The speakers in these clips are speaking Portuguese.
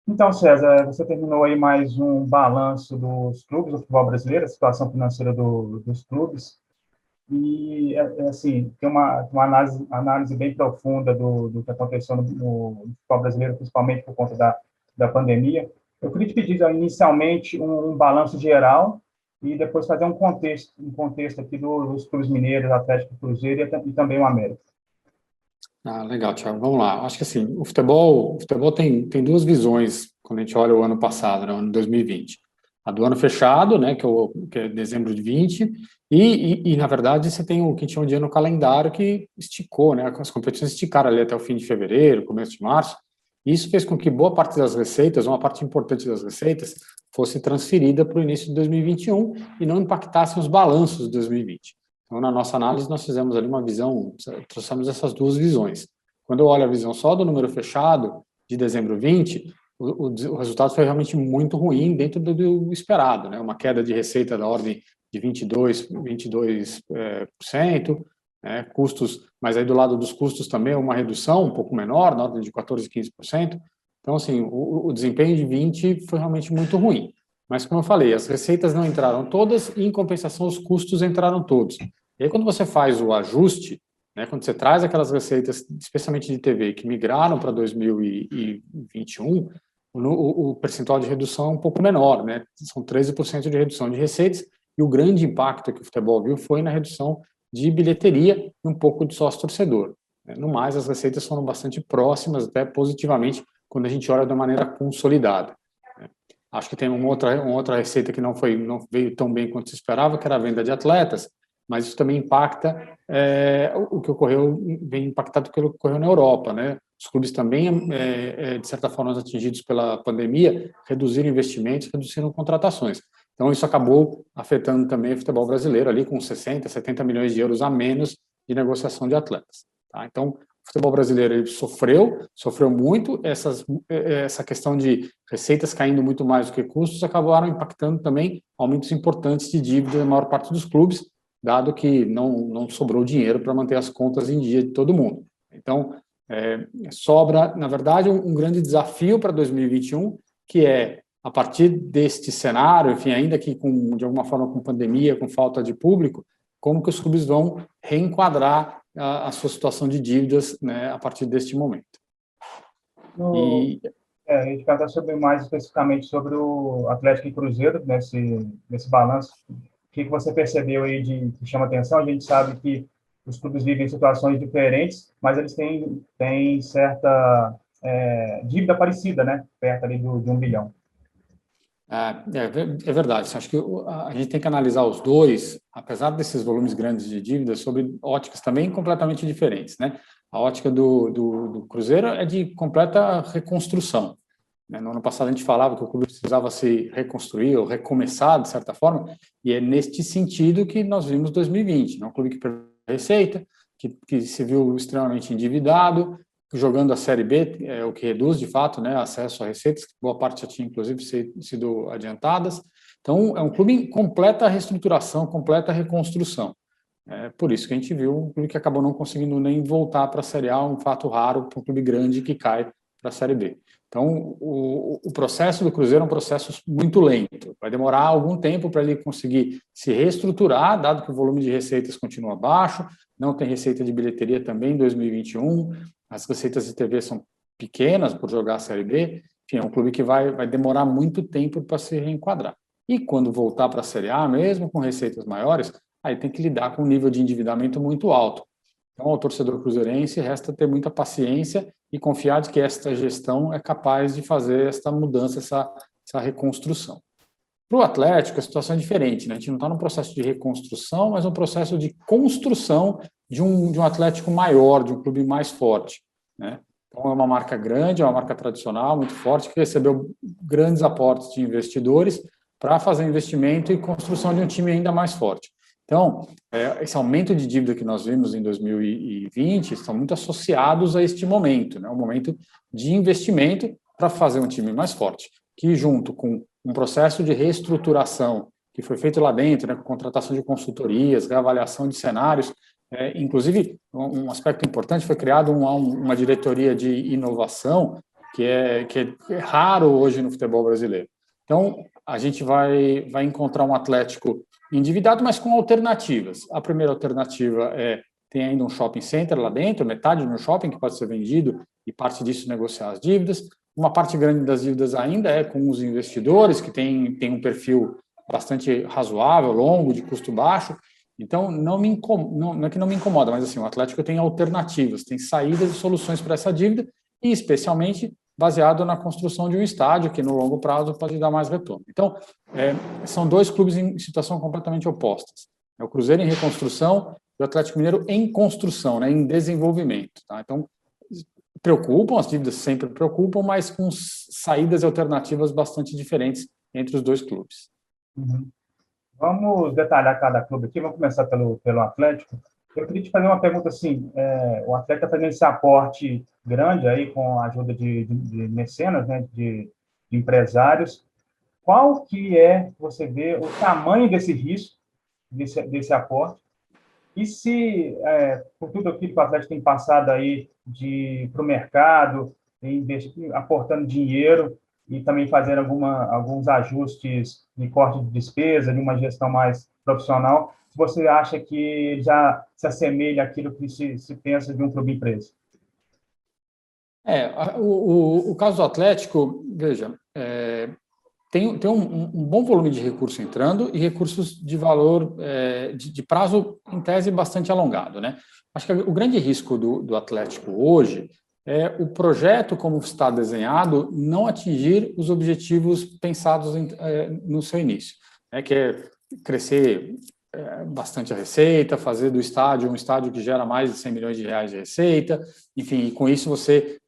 Então, César, você terminou aí mais um balanço dos clubes do futebol brasileiro, a situação financeira dos clubes, e, assim, tem uma análise bem profunda do que aconteceu no futebol brasileiro, principalmente por conta da pandemia. Eu queria te pedir, inicialmente, um balanço geral e depois fazer um contexto aqui dos clubes mineiros, Atlético, Cruzeiro e também o América. Ah, legal, Thiago. Vamos lá. Acho que assim, o futebol tem duas visões quando a gente olha o ano passado, né, o ano 2020. A do ano fechado, né, que é dezembro de 20, na verdade, você tem o que a gente chama de ano calendário que esticou, né, as competições esticaram ali até o fim de fevereiro, começo de março. E isso fez com que boa parte das receitas, uma parte importante das receitas, fosse transferida para o início de 2021 e não impactasse os balanços de 2020. Então, na nossa análise, nós fizemos ali uma visão, trouxemos essas duas visões. Quando eu olho a visão só do número fechado, de dezembro 20, o resultado foi realmente muito ruim dentro do esperado, né? Uma queda de receita da ordem de 22%, né? Custos, mas aí do lado dos custos também uma redução um pouco menor, na ordem de 14, 15%. Então, assim, o desempenho de 20 foi realmente muito ruim. Mas, como eu falei, as receitas não entraram todas e, em compensação, os custos entraram todos. E aí, quando você faz o ajuste, né, quando você traz aquelas receitas, especialmente de TV, que migraram para 2021, o percentual de redução é um pouco menor, né? São 13% de redução de receitas, e o grande impacto que o futebol viu foi na redução de bilheteria e um pouco de sócio-torcedor. No mais, as receitas foram bastante próximas, até positivamente, quando a gente olha de maneira consolidada. Acho que tem uma outra receita que não veio tão bem quanto se esperava, que era a venda de atletas, mas isso também impacta o que ocorreu, vem impactado pelo que ocorreu na Europa, né? Os clubes também, de certa forma, atingidos pela pandemia, reduziram investimentos, reduziram contratações. Então, isso acabou afetando também o futebol brasileiro, ali com 60, 70 milhões de euros a menos de negociação de atletas. Tá? Então, o futebol brasileiro ele sofreu muito, essa questão de receitas caindo muito mais do que custos acabaram impactando também aumentos importantes de dívida na maior parte dos clubes, dado que não sobrou dinheiro para manter as contas em dia de todo mundo. Então, sobra, na verdade, um grande desafio para 2021, que é, a partir deste cenário, enfim, ainda que de alguma forma com pandemia, com falta de público, como que os clubes vão reenquadrar a sua situação de dívidas, né, a partir deste momento. No, E a gente vai falar mais especificamente sobre o Atlético e Cruzeiro, nesse balanço. O que você percebeu aí que chama atenção? A gente sabe que os clubes vivem situações diferentes, mas eles têm certa dívida parecida, né? Perto ali de 1 bilhão. é verdade. Acho que a gente tem que analisar os dois, apesar desses volumes grandes de dívidas, sobre óticas também completamente diferentes, né? A ótica do Cruzeiro é de completa reconstrução. Né? No ano passado a gente falava que o clube precisava se reconstruir ou recomeçar, de certa forma, e é neste sentido que nós vimos 2020. Né? Um clube que perdeu receita, que se viu extremamente endividado, jogando a Série B, o que reduz, de fato, né, acesso a receitas, que boa parte já tinha, inclusive, sido adiantadas. Então, é um clube em completa reestruturação, completa reconstrução. É por isso que a gente viu um clube que acabou não conseguindo nem voltar para a Série A, um fato raro para um clube grande que cai para a Série B. Então, o processo do Cruzeiro é um processo muito lento. Vai demorar algum tempo para ele conseguir se reestruturar, dado que o volume de receitas continua baixo, não tem receita de bilheteria também em 2021, as receitas de TV são pequenas por jogar a Série B. Enfim, é um clube que vai demorar muito tempo para se reenquadrar. E quando voltar para a Série A, mesmo com receitas maiores, aí tem que lidar com um nível de endividamento muito alto. Então, ao torcedor cruzeirense, resta ter muita paciência e confiar de que esta gestão é capaz de fazer esta mudança, essa reconstrução. Para o Atlético, a situação é diferente, né? A gente não está num processo de reconstrução, mas um processo de construção de um Atlético maior, de um clube mais forte, né? Então, é uma marca grande, é uma marca tradicional, muito forte, que recebeu grandes aportes de investidores para fazer investimento e construção de um time ainda mais forte. Então, esse aumento de dívida que nós vimos em 2020 estão muito associados a este momento, né? Um momento de investimento para fazer um time mais forte, que junto com um processo de reestruturação que foi feito lá dentro, né, com contratação de consultorias, reavaliação de cenários, inclusive um aspecto importante, foi criado uma diretoria de inovação que é raro hoje no futebol brasileiro. Então, a gente vai encontrar um Atlético endividado, mas com alternativas. A primeira alternativa tem ainda um shopping center lá dentro, metade de um shopping que pode ser vendido e parte disso negociar as dívidas. Uma parte grande das dívidas ainda é com os investidores, que tem um perfil bastante razoável, longo, de custo baixo. Então, não é que não me incomoda, mas assim, o Atlético tem alternativas, tem saídas e soluções para essa dívida, e especialmente baseado na construção de um estádio, que no longo prazo pode dar mais retorno. Então, são dois clubes em situação completamente opostas. É o Cruzeiro em reconstrução e o Atlético Mineiro em construção, né, em desenvolvimento. Tá? Então, preocupam, as dívidas sempre preocupam, mas com saídas e alternativas bastante diferentes entre os dois clubes. Uhum. Vamos detalhar cada clube aqui, vamos começar pelo Atlético. Eu queria te fazer uma pergunta assim, o Atlético está fazendo esse aporte grande aí com a ajuda de mecenas, né, de empresários. Qual que você vê, o tamanho desse risco, desse aporte? E se, por tudo aquilo que o Atlético tem passado aí para o mercado, aportando dinheiro e também fazendo alguns ajustes de corte de despesa, de uma gestão mais profissional, você acha que já se assemelha àquilo que se pensa de um clube empresa? O caso do Atlético, veja, tem um bom volume de recurso entrando e recursos de valor, de prazo, em tese, bastante alongado, né? Acho que o grande risco do Atlético hoje é o projeto, como está desenhado, não atingir os objetivos pensados no seu início, né? Que é crescer bastante a receita, fazer do estádio um estádio que gera mais de 100 milhões de reais de receita, enfim, e com isso você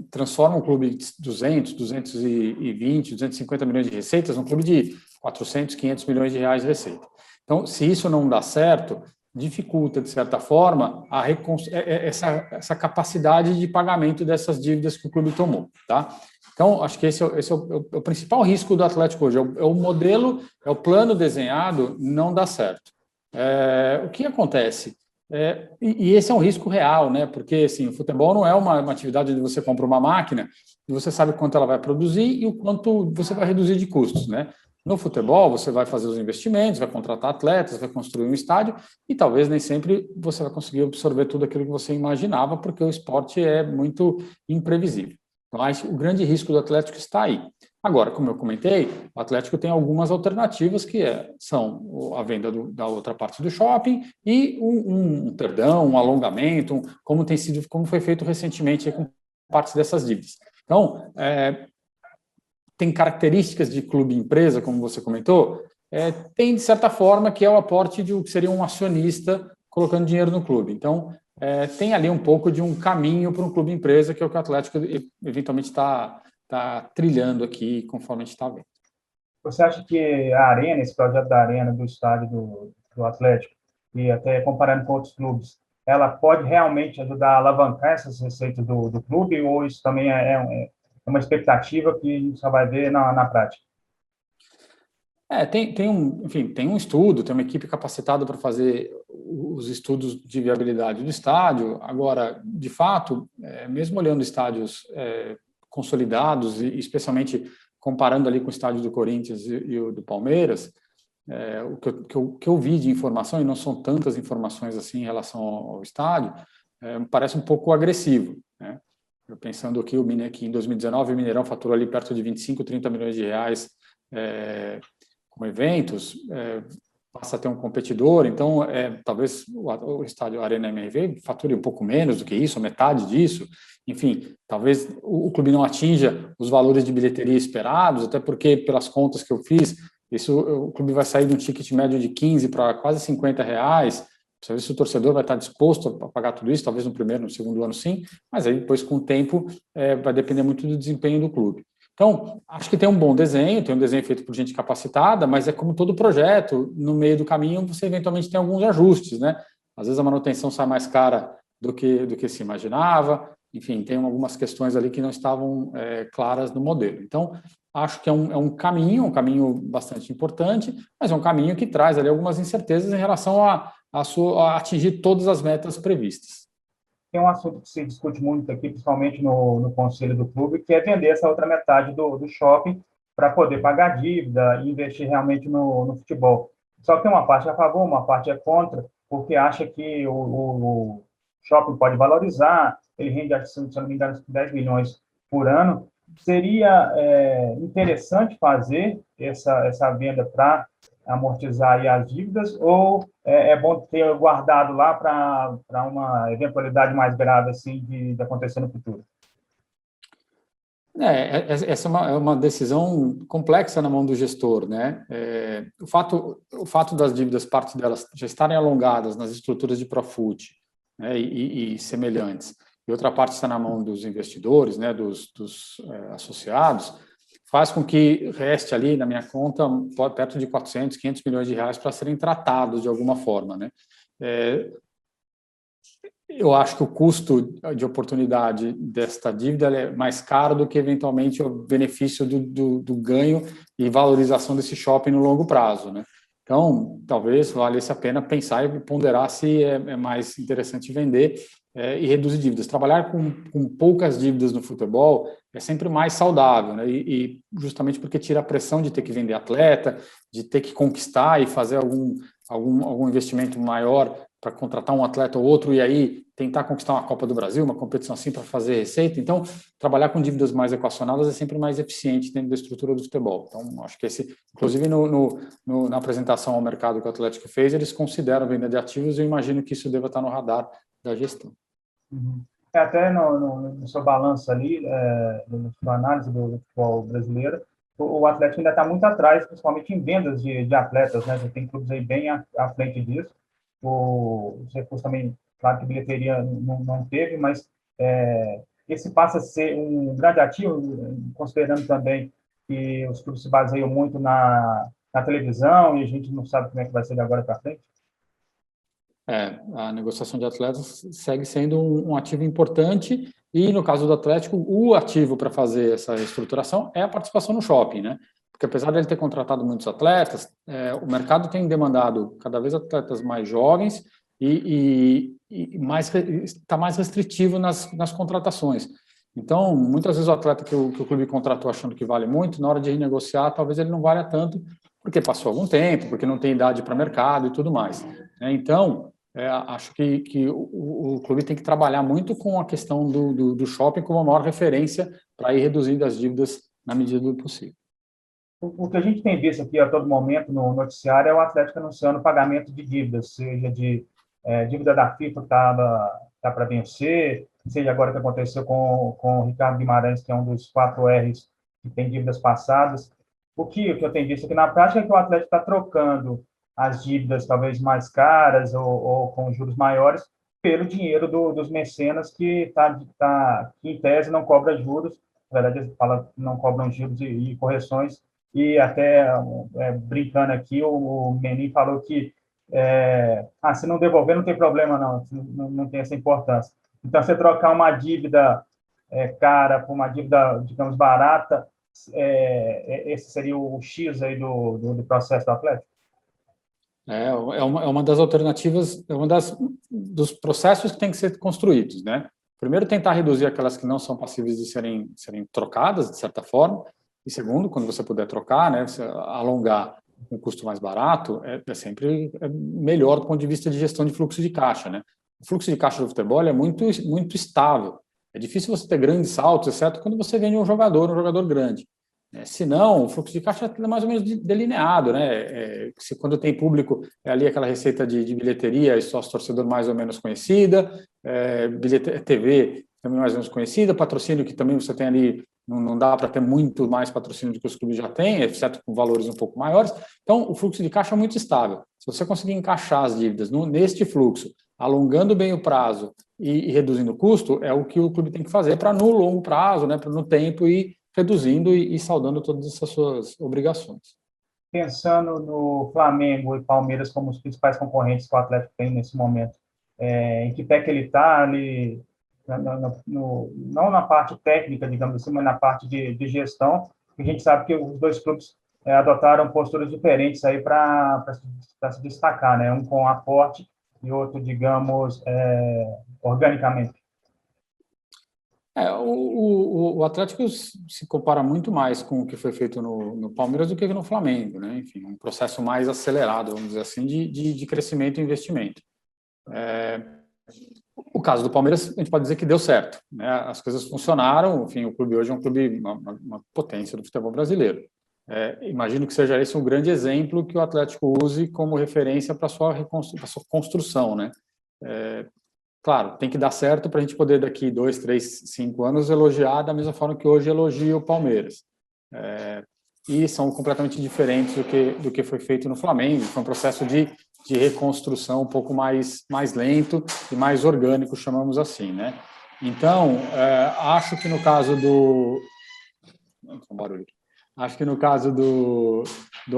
transforma um clube de 200, 220, 250 milhões de receitas num clube de 400, 500 milhões de reais de receita. Então, se isso não dá certo, dificulta, de certa forma, essa capacidade de pagamento dessas dívidas que o clube tomou, tá? Então, acho que esse é o principal risco do Atlético hoje. É o modelo, é o plano desenhado, não dá certo. O que acontece? E esse é um risco real, né? Porque assim, o futebol não é uma atividade onde você compra uma máquina e você sabe quanto ela vai produzir e o quanto você vai reduzir de custos, né? No futebol, você vai fazer os investimentos, vai contratar atletas, vai construir um estádio e talvez nem sempre você vai conseguir absorver tudo aquilo que você imaginava, porque o esporte é muito imprevisível. Mas o grande risco do Atlético está aí. Agora, como eu comentei, o Atlético tem algumas alternativas que são a venda da outra parte do shopping e um perdão, um alongamento, como foi feito recentemente com partes dessas dívidas. Então, tem características de clube-empresa, como você comentou, tem, de certa forma, que é o aporte de o que seria um acionista colocando dinheiro no clube. Então, tem ali um pouco de um caminho para um clube-empresa, que é o que o Atlético eventualmente está trilhando aqui, conforme a gente está vendo. Você acha que a Arena, esse projeto da Arena, do estádio do Atlético, e até comparando com outros clubes, ela pode realmente ajudar a alavancar essas receitas do clube, ou isso também é uma expectativa que a gente só vai ver na prática? Tem um estudo, tem uma equipe capacitada para fazer os estudos de viabilidade do estádio. Agora, de fato, mesmo olhando estádios consolidados, e especialmente comparando ali com o estádio do Corinthians e o do Palmeiras, o que eu vi de informação, e não são tantas informações assim em relação ao estádio, me parece um pouco agressivo, né? Eu pensando aqui, que em 2019 o Mineirão faturou ali perto de 25, 30 milhões de reais com eventos, passa a ter um competidor, então talvez o estádio Arena MRV fature um pouco menos do que isso, metade disso, enfim, talvez o clube não atinja os valores de bilheteria esperados, até porque, pelas contas que eu fiz, o clube vai sair de um ticket médio de 15 para quase 50 reais, precisa ver se o torcedor vai estar disposto a pagar tudo isso, talvez no primeiro, no segundo ano sim, mas aí depois, com o tempo, vai depender muito do desempenho do clube. Então, acho que tem um bom desenho, tem um desenho feito por gente capacitada, mas é como todo projeto, no meio do caminho você eventualmente tem alguns ajustes, né? Às vezes a manutenção sai mais cara do que se imaginava, enfim, tem algumas questões ali que não estavam claras no modelo. Então, acho que é um caminho bastante importante, mas é um caminho que traz ali algumas incertezas em relação a atingir todas as metas previstas. tem um assunto que se discute muito aqui, principalmente no conselho do clube, que é vender essa outra metade do shopping para poder pagar dívida e investir realmente no futebol. Só que tem uma parte a favor, uma parte é contra, porque acha que o shopping pode valorizar, ele rende, se não me engano, 10 milhões por ano. Seria interessante fazer essa venda para amortizar aí as dívidas, ou é bom ter guardado lá para uma eventualidade mais grave assim de acontecer no futuro? Essa é uma decisão complexa na mão do gestor, né? O fato das dívidas, parte delas já estarem alongadas nas estruturas de Profut, né, e semelhantes, e outra parte está na mão dos investidores, né, dos associados, faz com que reste ali na minha conta perto de 400, 500 milhões de reais para serem tratados de alguma forma, né? Eu acho que o custo de oportunidade desta dívida é mais caro do que, eventualmente, o benefício do ganho e valorização desse shopping no longo prazo, né? Então, talvez valesse a pena pensar e ponderar se é mais interessante vender e reduzir dívidas. Trabalhar com poucas dívidas no futebol é sempre mais saudável, né? E justamente porque tira a pressão de ter que vender atleta, de ter que conquistar e fazer algum investimento maior para contratar um atleta ou outro e aí tentar conquistar uma Copa do Brasil, uma competição assim para fazer receita. Então, trabalhar com dívidas mais equacionadas é sempre mais eficiente dentro da estrutura do futebol. Então, acho que inclusive na apresentação ao mercado que o Atlético fez, eles consideram venda de ativos e eu imagino que isso deva estar no radar da gestão. Uhum. Até no seu balanço ali, na sua análise do futebol brasileiro, o Atlético ainda está muito atrás, principalmente em vendas de atletas, né? Você tem clubes aí bem à frente disso. Os recursos também, claro que bilheteria não teve, mas esse passa a ser um grande ativo, considerando também que os clubes se baseiam muito na televisão e a gente não sabe como é que vai ser de agora para frente. A negociação de atletas segue sendo um ativo importante e, no caso do Atlético, o ativo para fazer essa estruturação é a participação no shopping, né? Porque, apesar de ele ter contratado muitos atletas, o mercado tem demandado cada vez atletas mais jovens e está mais restritivo nas contratações. Então, muitas vezes o atleta que o clube contratou achando que vale muito, na hora de renegociar, talvez ele não valha tanto, porque passou algum tempo, porque não tem idade para mercado e tudo mais, né? Então, acho que o clube tem que trabalhar muito com a questão do shopping como a maior referência para ir reduzindo as dívidas na medida do possível. O que a gente tem visto aqui a todo momento no noticiário é o Atlético anunciando pagamento de dívidas, seja de dívida da FIFA que tá para vencer, seja agora o que aconteceu com o Ricardo Guimarães, que é um dos 4Rs que tem dívidas passadas. O que eu tenho visto aqui na prática é que o Atlético está trocando as dívidas talvez mais caras ou com juros maiores pelo dinheiro dos mecenas que em tese não cobra juros, na verdade eles falam que não cobram juros e correções, e até brincando aqui, o Menin falou que se não devolver não tem problema não tem essa importância. Então, você trocar uma dívida cara por uma dívida, digamos, barata, esse seria o X aí do processo do Atlético? Uma das alternativas, dos processos que tem que ser construídos, né? Primeiro, tentar reduzir aquelas que não são passíveis de serem trocadas, de certa forma, e segundo, quando você puder trocar, né, alongar um custo mais barato, é sempre melhor do ponto de vista de gestão de fluxo de caixa, né? O fluxo de caixa do futebol é muito, muito estável. É difícil você ter grandes saltos, exceto quando você vende um jogador grande. Se não, o fluxo de caixa é mais ou menos delineado, né? Se quando tem público, é ali aquela receita de bilheteria e sócio-torcedor mais ou menos conhecida, TV também mais ou menos conhecida, patrocínio que também você tem ali, não dá para ter muito mais patrocínio do que os clubes já têm, exceto com valores um pouco maiores. Então, o fluxo de caixa é muito estável. Se você conseguir encaixar as dívidas neste fluxo, alongando bem o prazo e reduzindo o custo, é o que o clube tem que fazer para, no longo prazo, né, para no tempo ir reduzindo e saldando todas essas suas obrigações. Pensando no Flamengo e Palmeiras como os principais concorrentes que o Atlético tem nesse momento, em que pé que ele está ali, não na parte técnica, digamos assim, mas na parte de gestão, a gente sabe que os dois clubes adotaram posturas diferentes aí para se destacar, né? Um com aporte e outro, digamos, organicamente. O Atlético se compara muito mais com o que foi feito no Palmeiras do que no Flamengo, né? Enfim, um processo mais acelerado, vamos dizer assim, de crescimento e investimento. O caso do Palmeiras, a gente pode dizer que deu certo, né? As coisas funcionaram, enfim, o clube hoje é um clube, uma potência do futebol brasileiro. Imagino que seja esse um grande exemplo que o Atlético use como referência para a sua construção, né? Claro, tem que dar certo para a gente poder, daqui 2, 3, 5 anos, elogiar da mesma forma que hoje elogia o Palmeiras. E são completamente diferentes do que foi feito no Flamengo. Foi um processo de reconstrução um pouco mais lento e mais orgânico, chamamos assim, né? Então, acho que no caso do... Acho que no caso do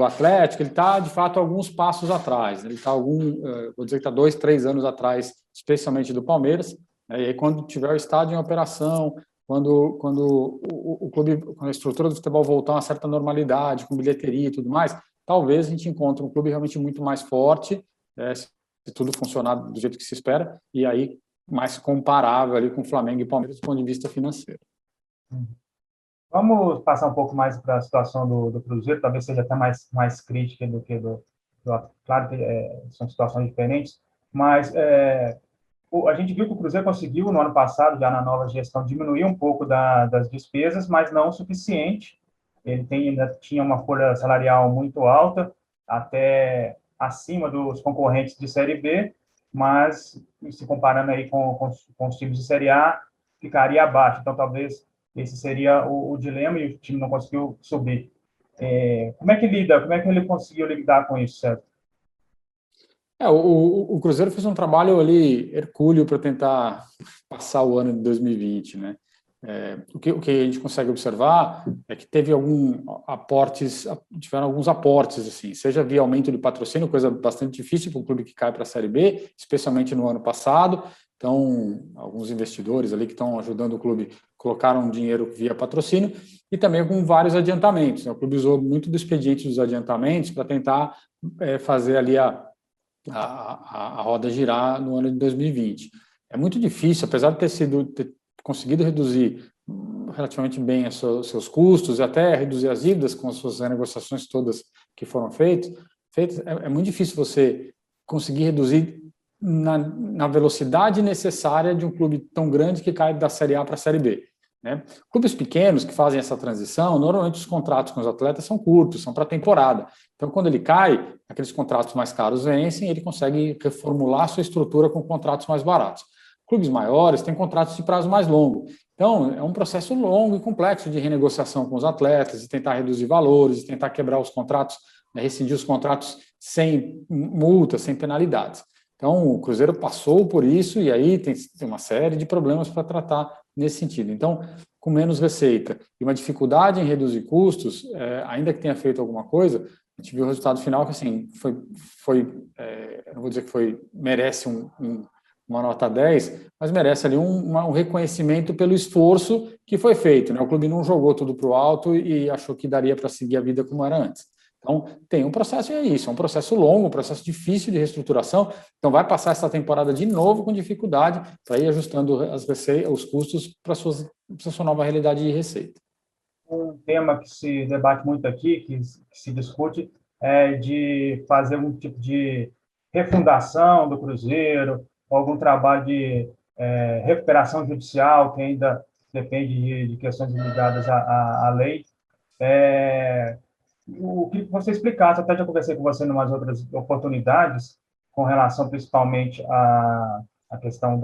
Atlético, ele está, de fato, alguns passos atrás. Ele está vou dizer que está 2, 3 anos atrás, especialmente do Palmeiras. E aí, quando tiver o estádio em operação, quando o clube, quando a estrutura do futebol voltar a uma certa normalidade, com bilheteria e tudo mais, talvez a gente encontre um clube realmente muito mais forte, se tudo funcionar do jeito que se espera, e aí mais comparável ali com Flamengo e Palmeiras do ponto de vista financeiro. Vamos passar um pouco mais para a situação do Cruzeiro, talvez seja até mais crítica do que do claro que são situações diferentes, mas a gente viu que o Cruzeiro conseguiu, no ano passado, já na nova gestão, diminuir um pouco das despesas, mas não o suficiente. Ele ainda tinha uma folha salarial muito alta, até acima dos concorrentes de Série B, mas, se comparando aí com os times de Série A, ficaria abaixo. Então, talvez esse seria o dilema e o time não conseguiu subir. Como é que ele conseguiu lidar com isso, César? O Cruzeiro fez um trabalho ali hercúleo para tentar passar o ano de 2020, né? O que a gente consegue observar é que tiveram alguns aportes, assim, seja via aumento de patrocínio, coisa bastante difícil para um clube que cai para a Série B, especialmente no ano passado. Então, alguns investidores ali que estão ajudando o clube colocaram dinheiro via patrocínio e também com vários adiantamentos, né? O clube usou muito do expediente dos adiantamentos para tentar fazer ali a roda girar no ano de 2020. É muito difícil, apesar de ter conseguido reduzir relativamente bem os seus custos e até reduzir as dívidas com as suas negociações todas que foram feitas, é muito difícil você conseguir reduzir na velocidade necessária de um clube tão grande que cai da Série A para a Série B, né? Clubes pequenos que fazem essa transição, normalmente os contratos com os atletas são curtos, são para temporada. Então, quando ele cai, aqueles contratos mais caros vencem e ele consegue reformular sua estrutura com contratos mais baratos. Clubes maiores têm contratos de prazo mais longo. Então, é um processo longo e complexo de renegociação com os atletas, de tentar reduzir valores, de tentar quebrar os contratos, né, rescindir os contratos sem multas, sem penalidades. Então, o Cruzeiro passou por isso e aí tem uma série de problemas para tratar nesse sentido. Então, com menos receita e uma dificuldade em reduzir custos, ainda que tenha feito alguma coisa, a gente viu o resultado final que, assim, eu não vou dizer que merece uma nota 10, mas merece ali um reconhecimento pelo esforço que foi feito, né? O clube não jogou tudo para o alto e achou que daria para seguir a vida como era antes. Então, tem um processo, e é isso, é um processo longo, um processo difícil de reestruturação. Então, vai passar essa temporada de novo com dificuldade para ir ajustando os custos para a sua nova realidade de receita. Um tema que se debate muito aqui, que se discute, é de fazer um tipo de refundação do Cruzeiro, ou algum trabalho de recuperação judicial, que ainda depende de questões ligadas à lei. O que você explicasse, até já conversei com você em umas outras oportunidades, com relação principalmente à questão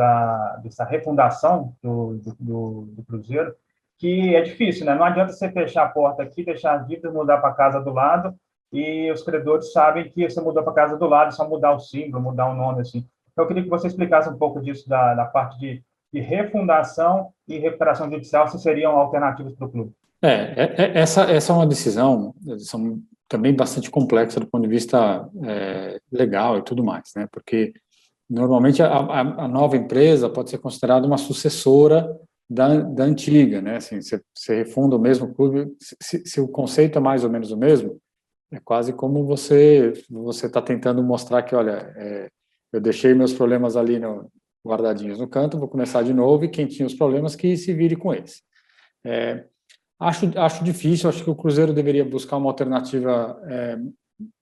dessa refundação do Cruzeiro, que é difícil, né? Não adianta você fechar a porta aqui, deixar as dívidas, mudar para a casa do lado, e os credores sabem que você mudou para a casa do lado, é só mudar o símbolo, mudar o nome, assim. Então, eu queria que você explicasse um pouco disso, da parte de refundação e recuperação judicial, se seriam alternativas para o clube. Essa é uma decisão também bastante complexa do ponto de vista legal e tudo mais, né? Porque normalmente a nova empresa pode ser considerada uma sucessora da antiga, né? Assim, você refunda o mesmo clube, se o conceito é mais ou menos o mesmo, é quase como você está tentando mostrar que, olha, eu deixei meus problemas ali guardadinhos no canto, vou começar de novo e quem tinha os problemas que se vire com eles. Acho difícil, acho que o Cruzeiro deveria buscar uma alternativa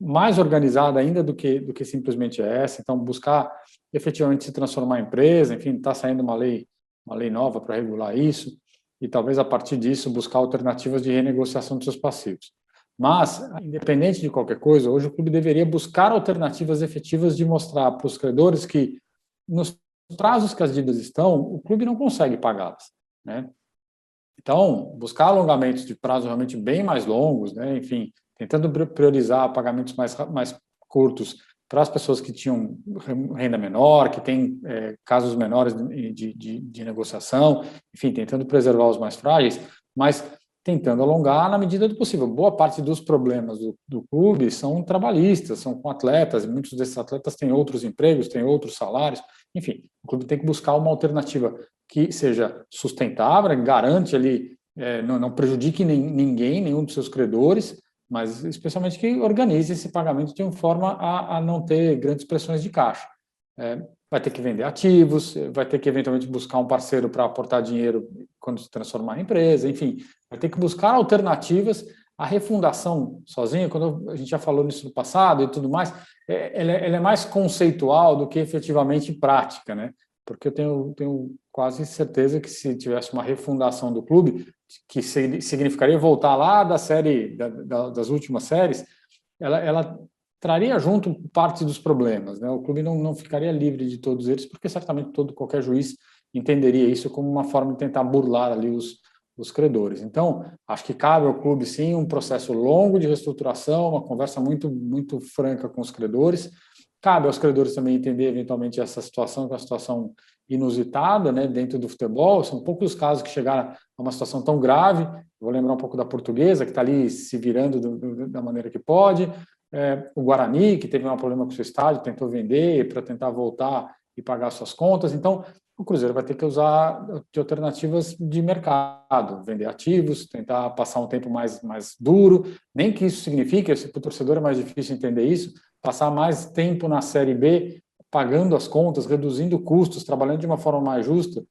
mais organizada ainda do que simplesmente essa, então buscar efetivamente se transformar em empresa, enfim, está saindo uma lei nova para regular isso, e talvez a partir disso buscar alternativas de renegociação dos seus passivos. Mas, independente de qualquer coisa, hoje o clube deveria buscar alternativas efetivas de mostrar para os credores que, nos prazos que as dívidas estão, o clube não consegue pagá-las, né? Então, buscar alongamentos de prazo realmente bem mais longos, né? Enfim, tentando priorizar pagamentos mais curtos para as pessoas que tinham renda menor, que têm casos menores de negociação, enfim, tentando preservar os mais frágeis, mas tentando alongar na medida do possível. Boa parte dos problemas do clube são trabalhistas, são com atletas, e muitos desses atletas têm outros empregos, têm outros salários, enfim, o clube tem que buscar uma alternativa que seja sustentável, que garante ali, não prejudique ninguém, nenhum dos seus credores, mas especialmente que organize esse pagamento de uma forma a não ter grandes pressões de caixa. Vai ter que vender ativos, vai ter que eventualmente buscar um parceiro para aportar dinheiro quando se transformar em empresa, enfim, vai ter que buscar alternativas. A refundação sozinha, quando a gente já falou nisso no passado e tudo mais, ela é mais conceitual do que efetivamente prática, né? Porque eu tenho quase certeza que se tivesse uma refundação do clube, que significaria voltar lá da série, das últimas séries, ela traria junto parte dos problemas, né? O clube não ficaria livre de todos eles, porque certamente qualquer juiz entenderia isso como uma forma de tentar burlar ali os credores. Então, acho que cabe ao clube, sim, um processo longo de reestruturação, uma conversa muito, muito franca com os credores. Cabe aos credores também entender, eventualmente, essa situação, que é uma situação inusitada, né, dentro do futebol. São poucos os casos que chegaram a uma situação tão grave. Vou lembrar um pouco da Portuguesa, que está ali se virando da maneira que pode. O Guarani, que teve um problema com o seu estádio, tentou vender para tentar voltar e pagar suas contas. Então, o Cruzeiro vai ter que usar de alternativas de mercado, vender ativos, tentar passar um tempo mais duro, nem que isso signifique, para o torcedor é mais difícil entender isso, passar mais tempo na Série B, pagando as contas, reduzindo custos, trabalhando de uma forma mais justa,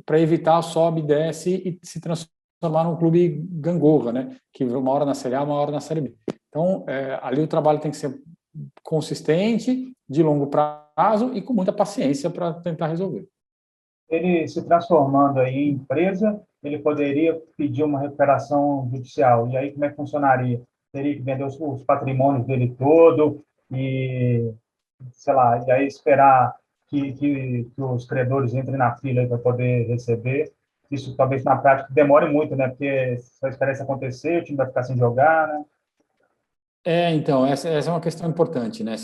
para evitar sobe e desce e se transformar num clube gangorra, né? Que uma hora na Série A, uma hora na Série B. Então, ali o trabalho tem que ser consistente, de longo prazo e com muita paciência para tentar resolver. Ele se transformando aí em empresa, ele poderia pedir uma recuperação judicial. E aí, como é que funcionaria? Teria que vender os patrimônios dele todo e, sei lá, e aí esperar que os credores entrem na fila para poder receber. Isso talvez na prática demore muito, né? Porque se vai esperar isso acontecer, o time vai ficar sem jogar, né? Então, essa é uma questão importante, né?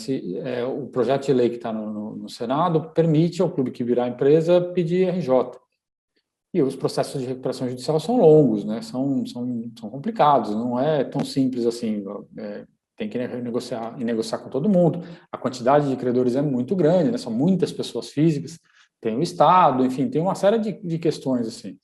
O projeto de lei que está no Senado permite ao clube que virar empresa pedir RJ. E os processos de recuperação judicial são longos, né? São complicados, não é tão simples assim. Tem que negociar com todo mundo. A quantidade de credores é muito grande, né? São muitas pessoas físicas, tem o Estado, enfim, tem uma série de questões assim.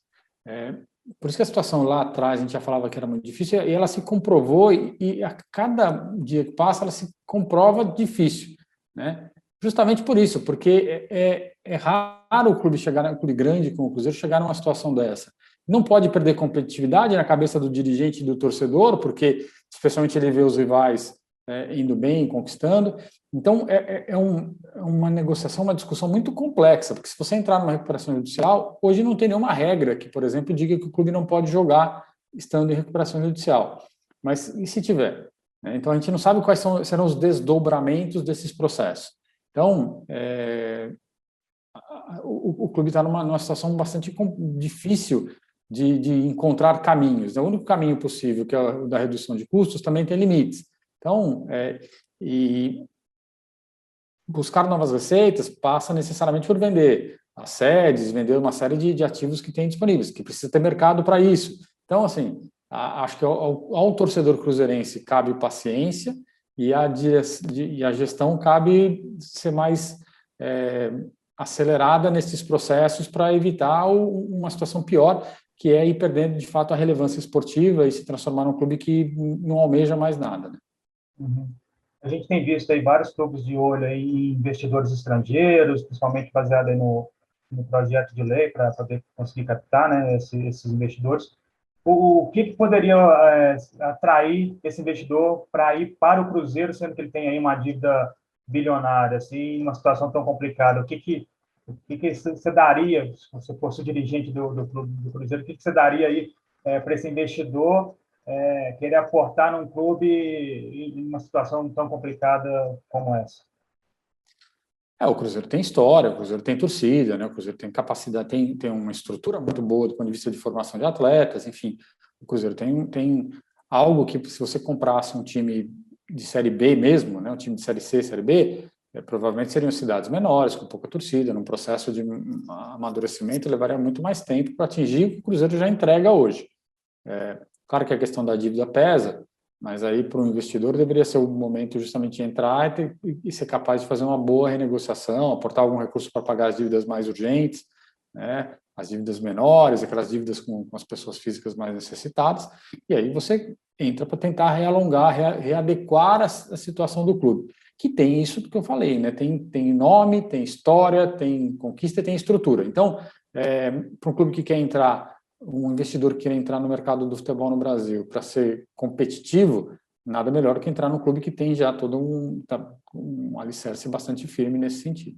Por isso que a situação lá atrás, a gente já falava que era muito difícil, e ela se comprovou, e a cada dia que passa, ela se comprova difícil, né? Justamente por isso, porque é raro o clube chegar, um clube grande como o Cruzeiro, chegar numa situação dessa. Não pode perder competitividade na cabeça do dirigente e do torcedor, porque, especialmente, ele vê os rivais indo bem, conquistando. Então, uma negociação, uma discussão muito complexa, porque se você entrar numa recuperação judicial, hoje não tem nenhuma regra que, por exemplo, diga que o clube não pode jogar estando em recuperação judicial. Mas e se tiver? Então, a gente não sabe quais serão os desdobramentos desses processos. Então, o clube está numa situação bastante difícil de encontrar caminhos. O único caminho possível, que é o da redução de custos, também tem limites. Então, e buscar novas receitas passa necessariamente por vender as sedes, vender uma série de ativos que tem disponíveis, que precisa ter mercado para isso. Então, assim, acho que ao torcedor cruzeirense cabe paciência e a gestão cabe ser mais acelerada nesses processos para evitar uma situação pior, que é ir perdendo, de fato, a relevância esportiva e se transformar num clube que não almeja mais nada, né? Uhum. A gente tem visto aí vários clubes de olho aí em investidores estrangeiros, principalmente baseado aí no projeto de lei para poder conseguir captar, né, esses investidores. O que poderia atrair esse investidor para ir para o Cruzeiro, sendo que ele tem aí uma dívida bilionária, assim, uma situação tão complicada? O que você daria, se você fosse o dirigente do clube do Cruzeiro, o que você daria aí para esse investidor querer aportar num clube em uma situação tão complicada como essa? O Cruzeiro tem história, o Cruzeiro tem torcida, né? O Cruzeiro tem capacidade, tem uma estrutura muito boa do ponto de vista de formação de atletas, enfim. O Cruzeiro tem algo que, se você comprasse um time de Série B mesmo, né? Um time de Série C, Série B, provavelmente seriam cidades menores, com pouca torcida, num processo de amadurecimento, levaria muito mais tempo para atingir o que o Cruzeiro já entrega hoje. Claro que a questão da dívida pesa, mas aí para o investidor deveria ser o momento justamente de entrar e ser capaz de fazer uma boa renegociação, aportar algum recurso para pagar as dívidas mais urgentes, né? As dívidas menores, aquelas dívidas com as pessoas físicas mais necessitadas, e aí você entra para tentar realongar, readequar a situação do clube, que tem isso que eu falei, né? Tem nome, tem história, tem conquista e tem estrutura. Então, para um clube que quer entrar, um investidor que quer entrar no mercado do futebol no Brasil para ser competitivo, nada melhor que entrar num clube que tem já todo um alicerce bastante firme nesse sentido.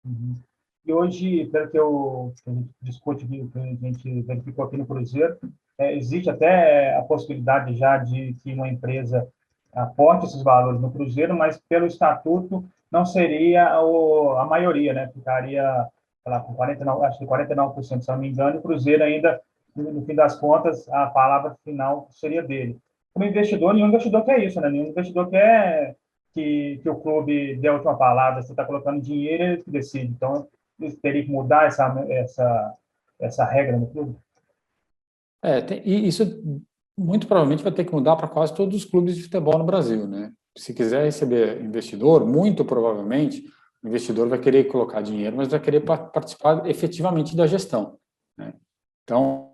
Uhum. E hoje, pelo que a gente discute, que a gente verificou aqui no Cruzeiro, existe até a possibilidade já de que uma empresa aporte esses valores no Cruzeiro, mas pelo estatuto não seria a maioria, né? Ficaria, sei lá, com 49, acho que 49%, se não me engano, e o Cruzeiro ainda, no fim das contas, a palavra final seria dele. Como investidor, nenhum investidor quer isso, né? Nenhum investidor quer que o clube dê a última palavra, você está colocando dinheiro, ele que decide. Então, eles teriam que mudar essa regra no clube? E isso muito provavelmente vai ter que mudar para quase todos os clubes de futebol no Brasil, né? Se quiser receber investidor, muito provavelmente o investidor vai querer colocar dinheiro, mas vai querer participar efetivamente da gestão, né? Então,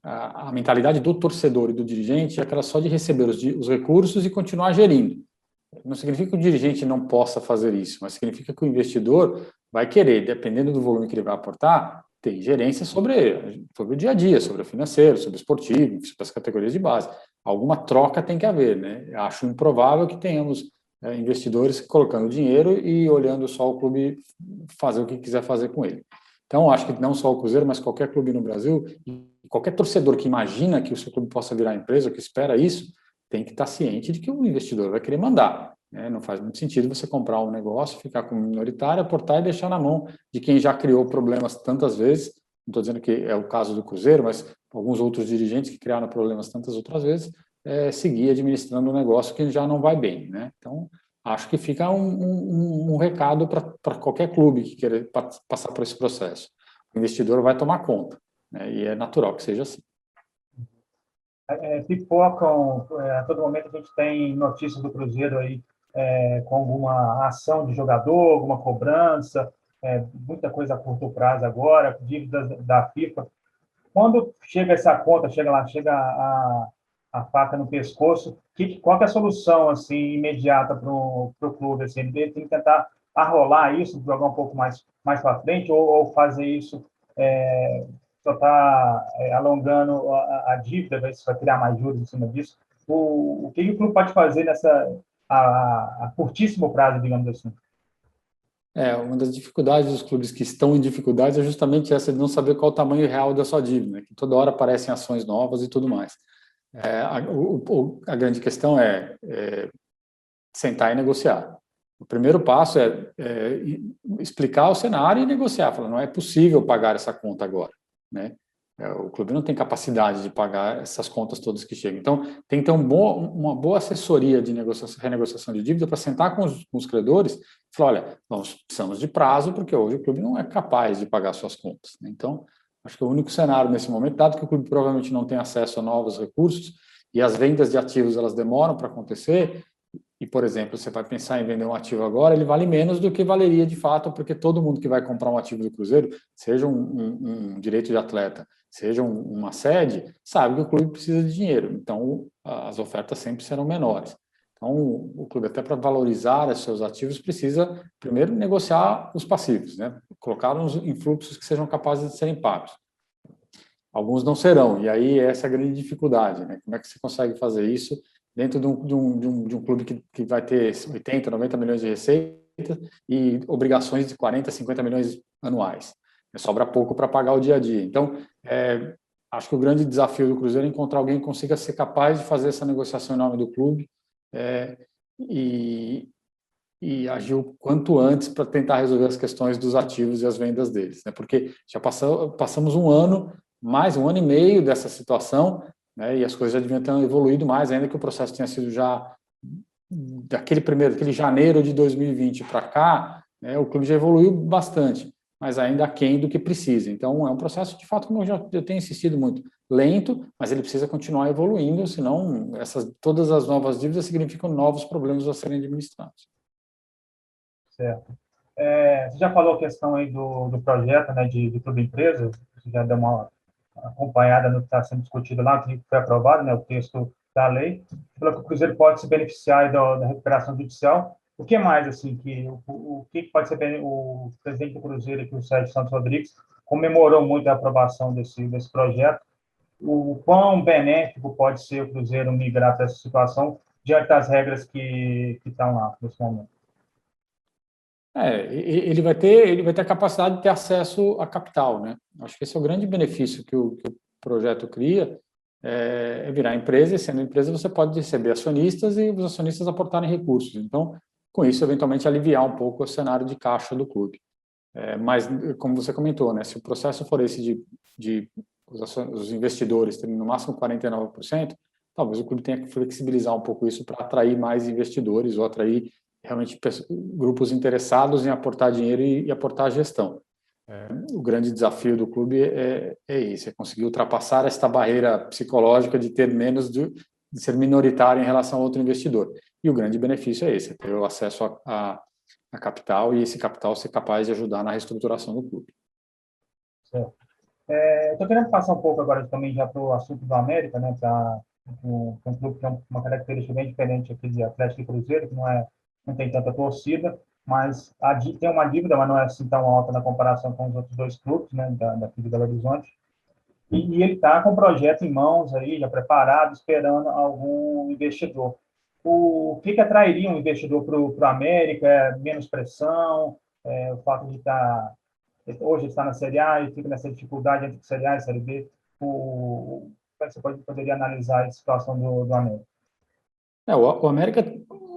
a mentalidade do torcedor e do dirigente é aquela só de receber os recursos e continuar gerindo. Não significa que o dirigente não possa fazer isso, mas significa que o investidor vai querer, dependendo do volume que ele vai aportar, ter gerência sobre o dia a dia, sobre o financeiro, sobre o esportivo, sobre as categorias de base. Alguma troca tem que haver, né? Eu acho improvável que tenhamos investidores colocando dinheiro e olhando só o clube fazer o que quiser fazer com ele. Então, acho que não só o Cruzeiro, mas qualquer clube no Brasil, qualquer torcedor que imagina que o seu clube possa virar empresa, que espera isso, tem que estar ciente de que o investidor vai querer mandar, né? Não faz muito sentido você comprar um negócio, ficar com minoritário, aportar e deixar na mão de quem já criou problemas tantas vezes. Não estou dizendo que é o caso do Cruzeiro, mas alguns outros dirigentes que criaram problemas tantas outras vezes, seguir administrando um negócio que já não vai bem, né? Então, acho que fica um recado para qualquer clube que queira passar por esse processo. O investidor vai tomar conta, né? E é natural que seja assim. Pipocam, a todo momento a gente tem notícias do Cruzeiro aí com alguma ação de jogador, alguma cobrança, muita coisa a curto prazo agora, dívidas da FIFA. Quando chega essa conta, chega a faca no pescoço, qual que é a solução assim imediata para o clube? Assim, ele tem que tentar arrolar isso, jogar um pouco mais para frente, ou fazer isso só está alongando a dívida, vai criar mais juros em cima disso. O que o clube pode fazer a curtíssimo prazo, digamos assim? Uma das dificuldades dos clubes que estão em dificuldades é justamente essa de não saber qual o tamanho real da sua dívida, né? Que toda hora aparecem ações novas e tudo mais. A grande questão é sentar e negociar. O primeiro passo é explicar o cenário e negociar. Falar, não é possível pagar essa conta agora, né? O clube não tem capacidade de pagar essas contas todas que chegam. Então, tem que ter uma boa assessoria de renegociação de dívida para sentar com os credores e falar, olha, nós precisamos de prazo, porque hoje o clube não é capaz de pagar suas contas, né? Então, acho que o único cenário nesse momento, dado que o clube provavelmente não tem acesso a novos recursos e as vendas de ativos elas demoram para acontecer, e, por exemplo, você vai pensar em vender um ativo agora, ele vale menos do que valeria de fato, porque todo mundo que vai comprar um ativo do Cruzeiro, seja um direito de atleta, seja uma sede, sabe que o clube precisa de dinheiro. Então, as ofertas sempre serão menores. Então, o clube, até para valorizar os seus ativos, precisa primeiro negociar os passivos, né? Colocá-los em fluxos que sejam capazes de serem pagos. Alguns não serão, e aí essa é a grande dificuldade, né? Como é que você consegue fazer isso dentro de um clube que vai ter 80, 90 milhões de receita e obrigações de 40, 50 milhões anuais? Sobra pouco para pagar o dia a dia. Então, acho que o grande desafio do Cruzeiro é encontrar alguém que consiga ser capaz de fazer essa negociação em nome do clube e agir o quanto antes para tentar resolver as questões dos ativos e as vendas deles, né? Porque já passamos um ano, mais um ano e meio dessa situação, né? E as coisas já deviam ter evoluído mais, ainda que o processo tenha sido já daquele janeiro de 2020 para cá, né? O clube já evoluiu bastante, mas ainda aquém do que precisa. Então, é um processo, de fato, como eu tenho insistido muito, lento, mas ele precisa continuar evoluindo, senão todas as novas dívidas significam novos problemas a serem administrados. Certo. Você já falou a questão aí do projeto, né, de clube empresa, você já deu uma acompanhada no que está sendo discutido lá, que foi aprovado, né, o texto da lei. Você falou que o Cruzeiro pode se beneficiar da recuperação judicial. O que mais, assim, o que pode ser o presidente do Cruzeiro, aqui, o Sérgio Santos Rodrigues, comemorou muito a aprovação desse projeto. O quão benéfico pode ser o Cruzeiro migrar para essa situação diante das regras que estão lá nesse momento? Ele vai ter a capacidade de ter acesso a capital, né? Acho que esse é o grande benefício que o projeto cria, virar empresa, e sendo empresa você pode receber acionistas e os acionistas aportarem recursos. Então, com isso, eventualmente, aliviar um pouco o cenário de caixa do clube. Mas, como você comentou, né, se o processo for esse de os investidores terem no máximo 49%, talvez o clube tenha que flexibilizar um pouco isso para atrair mais investidores ou atrair realmente grupos interessados em aportar dinheiro e aportar gestão. O grande desafio do clube é esse, é conseguir ultrapassar esta barreira psicológica de ter menos, de ser minoritário em relação a outro investidor. E o grande benefício é esse, é ter o acesso a capital e esse capital ser capaz de ajudar na reestruturação do clube. Certo. Estou querendo passar um pouco agora também já para o assunto do América, né, para um clube que tem uma característica bem diferente aqui de Atlético e Cruzeiro, que não tem tanta torcida, mas tem uma dívida, mas não é assim tão alta na comparação com os outros dois clubes, né, daqui de Belo Horizonte. E ele está com o projeto em mãos aí, já preparado, esperando algum investidor. O que atrairia um investidor para o América? Menos pressão, o fato de hoje está na Série A e fica nessa dificuldade entre Série A e Série B. Como é que você poderia analisar a situação do América? O América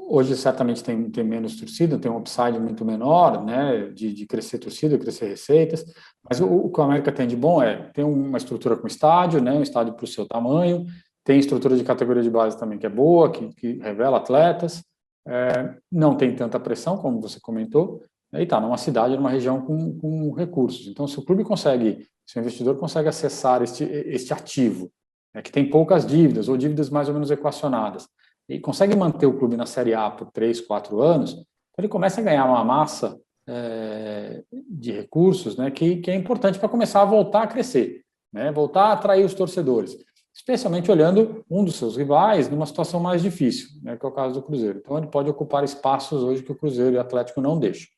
hoje certamente tem menos torcida, tem um upside muito menor, né, de crescer torcida, crescer receitas, mas o que o América tem de bom tem uma estrutura com estádio, né, um estádio para o seu tamanho, tem estrutura de categoria de base também que é boa, que revela atletas, não tem tanta pressão, como você comentou, e está numa cidade, numa região com recursos. Então, se o investidor consegue acessar este ativo, que tem poucas dívidas, ou dívidas mais ou menos equacionadas, e consegue manter o clube na Série A por 3, 4 anos, então ele começa a ganhar uma massa de recursos, né, que é importante para começar a voltar a crescer, né, voltar a atrair os torcedores, especialmente olhando um dos seus rivais numa situação mais difícil, né, que é o caso do Cruzeiro. Então ele pode ocupar espaços hoje que o Cruzeiro e o Atlético não deixam.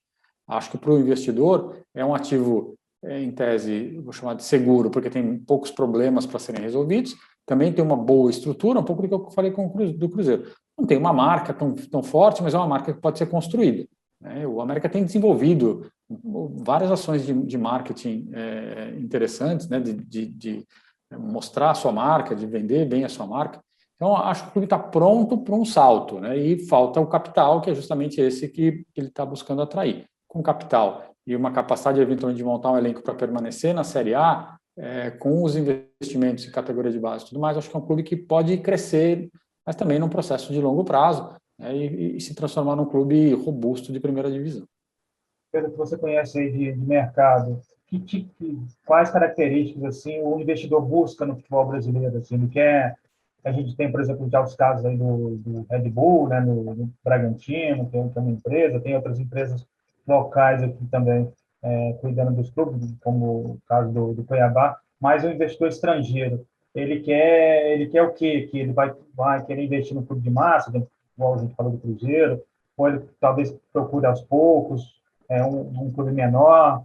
Acho que para o investidor é um ativo, em tese, vou chamar de seguro, porque tem poucos problemas para serem resolvidos, também tem uma boa estrutura, um pouco do que eu falei do Cruzeiro. Não tem uma marca tão forte, mas é uma marca que pode ser construída, né? O América tem desenvolvido várias ações de marketing interessantes, né? de mostrar a sua marca, de vender bem a sua marca. Então, acho que o clube está pronto para um salto, né? E falta o capital, que é justamente esse que ele está buscando atrair. Com capital e uma capacidade, eventualmente, de montar um elenco para permanecer na Série A, com os investimentos em categoria de base e tudo mais, acho que é um clube que pode crescer, mas também num processo de longo prazo, né, e se transformar num clube robusto de primeira divisão. Pelo que você conhece aí de mercado, quais características assim o investidor busca no futebol brasileiro? Assim, ele quer, a gente tem, por exemplo, já os casos aí do Red Bull, né, no Bragantino, que é uma empresa, tem outras empresas locais aqui também cuidando dos clubes, como o caso do Cuiabá, mas o investidor estrangeiro, ele quer o quê? Que ele vai querer investir no clube de massa, igual a gente falou do Cruzeiro, ou ele talvez procure aos poucos, um clube menor?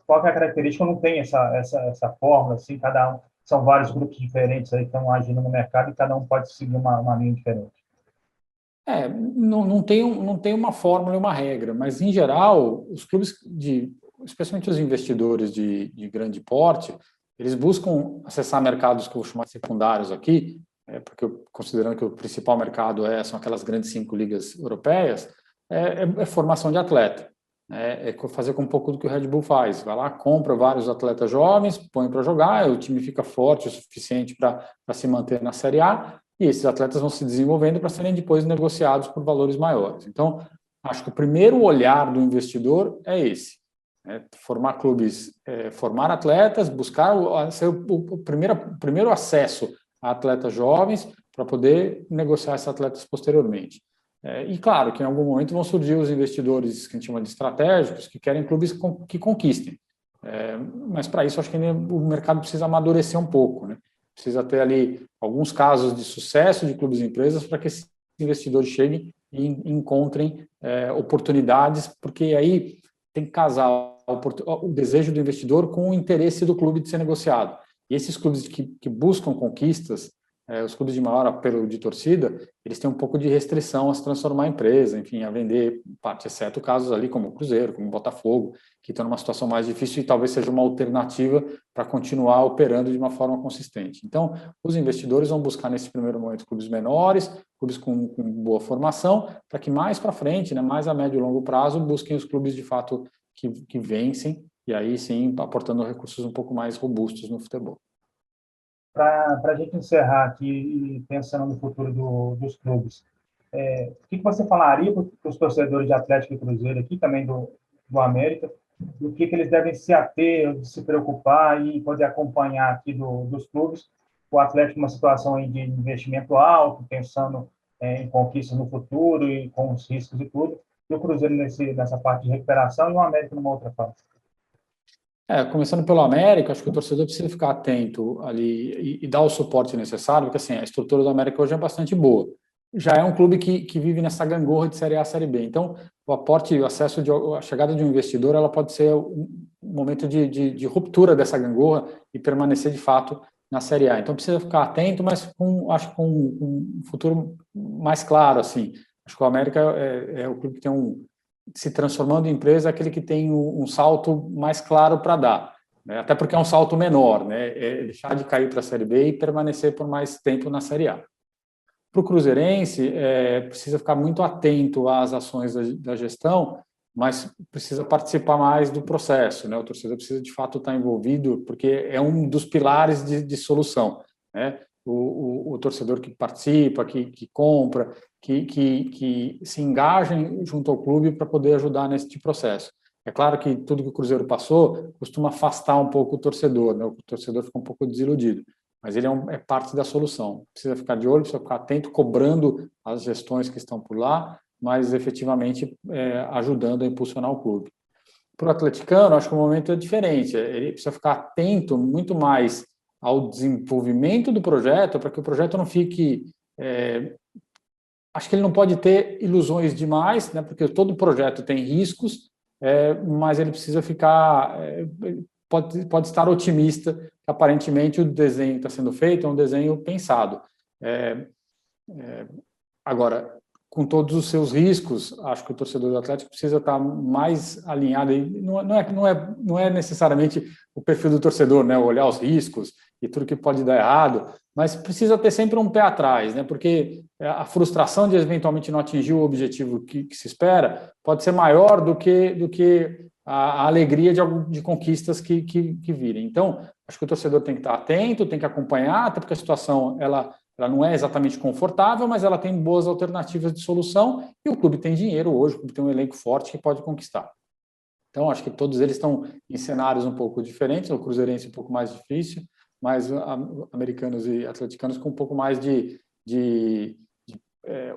Qual que é a característica? Não tem essa fórmula, assim, cada um, são vários grupos diferentes aí que estão agindo no mercado e cada um pode seguir uma linha diferente. Não tem uma fórmula e uma regra, mas, em geral, os clubes, especialmente os investidores de grande porte, eles buscam acessar mercados que eu vou chamar de secundários aqui, porque considerando que o principal mercado são aquelas grandes 5 ligas europeias, formação de atleta. Fazer com um pouco do que o Red Bull faz. Vai lá, compra vários atletas jovens, põe para jogar, o time fica forte o suficiente para se manter na Série A, e esses atletas vão se desenvolvendo para serem depois negociados por valores maiores. Então, acho que o primeiro olhar do investidor é esse. Formar clubes, formar atletas, buscar ser o primeiro acesso a atletas jovens para poder negociar esses atletas posteriormente. E, claro, que em algum momento vão surgir os investidores que a gente chama de estratégicos, que querem clubes que conquistem. Mas, para isso, acho que o mercado precisa amadurecer um pouco, né? Precisa ter ali alguns casos de sucesso de clubes e empresas para que esses investidores cheguem e encontrem oportunidades, porque aí tem que casar o desejo do investidor com o interesse do clube de ser negociado. E esses clubes que buscam conquistas, os clubes de maior apelo de torcida, eles têm um pouco de restrição a se transformar em empresa, enfim, a vender parte, exceto casos ali como o Cruzeiro, como o Botafogo, que estão numa situação mais difícil e talvez seja uma alternativa para continuar operando de uma forma consistente. Então, os investidores vão buscar nesse primeiro momento clubes menores, clubes com boa formação, para que mais para frente, né, mais a médio e longo prazo, busquem os clubes de fato que vencem, e aí sim aportando recursos um pouco mais robustos no futebol. Para a gente encerrar aqui e pensando no futuro dos clubes, o que você falaria para os torcedores de Atlético e Cruzeiro aqui, também do América, do que eles devem se ater, se preocupar e poder acompanhar aqui dos clubes? O Atlético numa situação aí de investimento alto, pensando em conquistas no futuro e com os riscos e tudo, e o Cruzeiro nessa parte de recuperação e o América numa outra fase. Começando pelo América, acho que o torcedor precisa ficar atento ali e dar o suporte necessário, porque assim, a estrutura do América hoje é bastante boa. Já é um clube que vive nessa gangorra de Série A, Série B. Então, o aporte, a chegada de um investidor, ela pode ser um momento de ruptura dessa gangorra e permanecer de fato na Série A. Então, precisa ficar atento, mas acho que com um futuro mais claro, assim. Acho que o América é o clube que tem se transformando em empresa, aquele que tem um salto mais claro para dar, né? Até porque é um salto menor, né? Deixar de cair para a Série B e permanecer por mais tempo na Série A. Para o cruzeirense, precisa ficar muito atento às ações da gestão, mas precisa participar mais do processo, né? O torcedor precisa, de fato, estar envolvido, porque é um dos pilares de solução, né? O torcedor que participa, que compra, que se engajem junto ao clube para poder ajudar nesse processo. É claro que tudo que o Cruzeiro passou costuma afastar um pouco o torcedor, né? O torcedor fica um pouco desiludido, mas ele é parte da solução. Precisa ficar de olho, precisa ficar atento, cobrando as gestões que estão por lá, mas efetivamente ajudando a impulsionar o clube. Para o atleticano, acho que o momento é diferente. Ele precisa ficar atento muito mais ao desenvolvimento do projeto, para que o projeto não fique... acho que ele não pode ter ilusões demais, né, porque todo projeto tem riscos, mas ele precisa ficar... pode estar otimista, que aparentemente o desenho que está sendo feito é um desenho pensado. Agora, com todos os seus riscos, acho que o torcedor do Atlético precisa estar mais alinhado. Não é necessariamente o perfil do torcedor, né? Olhar os riscos e tudo que pode dar errado, mas precisa ter sempre um pé atrás, né? Porque a frustração de eventualmente não atingir o objetivo que se espera pode ser maior do que a alegria de conquistas que virem. Então, acho que o torcedor tem que estar atento, tem que acompanhar, até porque a situação ela não é exatamente confortável, mas ela tem boas alternativas de solução e o clube tem dinheiro hoje, o clube tem um elenco forte que pode conquistar. Então, acho que todos eles estão em cenários um pouco diferentes, o cruzeirense um pouco mais difícil, mas americanos e atleticanos com um pouco mais de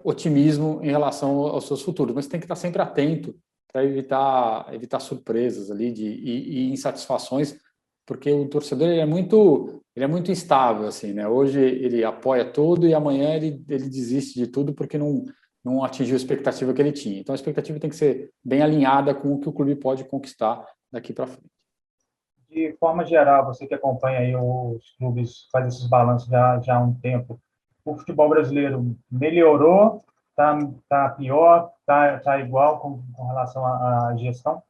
otimismo em relação aos seus futuros, mas tem que estar sempre atento para evitar surpresas ali e insatisfações, porque o torcedor ele é muito instável, assim, né? Hoje ele apoia tudo e amanhã ele desiste de tudo porque não atingiu a expectativa que ele tinha. Então, a expectativa tem que ser bem alinhada com o que o clube pode conquistar daqui para frente. De forma geral, você que acompanha aí os clubes, faz esses balanços já há um tempo, o futebol brasileiro melhorou, tá pior, tá igual com relação à gestão?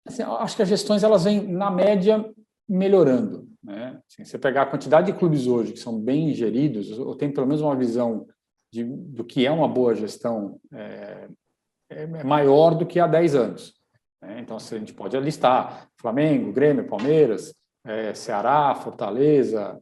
Assim, eu acho que as gestões elas vêm, na média, melhorando, né? Assim, você pegar a quantidade de clubes hoje que são bem geridos, ou tem pelo menos uma visão do que é uma boa gestão, é maior do que há 10 anos. Né? Então, a gente pode listar Flamengo, Grêmio, Palmeiras, Ceará, Fortaleza,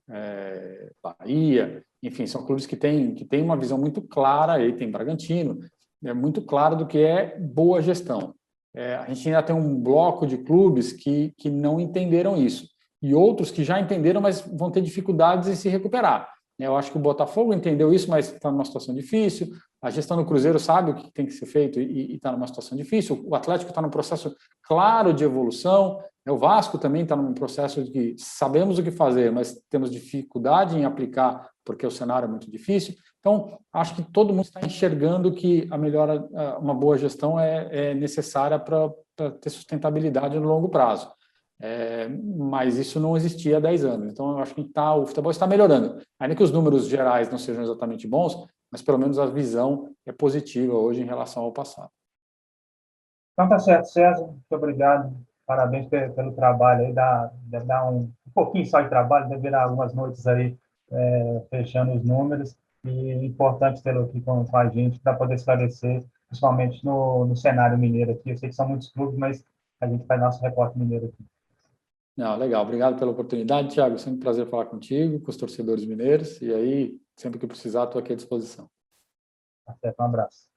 Bahia, enfim, são clubes que têm uma visão muito clara, aí tem Bragantino, é muito claro do que é boa gestão. A gente ainda tem um bloco de clubes que não entenderam isso, e outros que já entenderam, mas vão ter dificuldades em se recuperar. Eu acho que o Botafogo entendeu isso, mas está numa situação difícil. A gestão do Cruzeiro sabe o que tem que ser feito e está numa situação difícil. O Atlético está num processo claro de evolução. O Vasco também está num processo de que sabemos o que fazer, mas temos dificuldade em aplicar porque o cenário é muito difícil. Então, acho que todo mundo está enxergando que uma boa gestão é necessária para ter sustentabilidade no longo prazo. Mas isso não existia há 10 anos. Então, eu acho que o futebol está melhorando. Ainda que os números gerais não sejam exatamente bons, mas pelo menos a visão é positiva hoje em relação ao passado. Então tá certo, César. Muito obrigado. Parabéns pelo trabalho aí. Deve dar um pouquinho só de trabalho, deve virar algumas noites aí fechando os números. E é importante tê-lo aqui com a gente para poder esclarecer, principalmente no cenário mineiro aqui. Eu sei que são muitos clubes, mas a gente faz nosso repórter mineiro aqui. Não, legal. Obrigado pela oportunidade, Thiago. Sempre um prazer falar contigo, com os torcedores mineiros. E aí, sempre que precisar, estou aqui à disposição. Até, um abraço.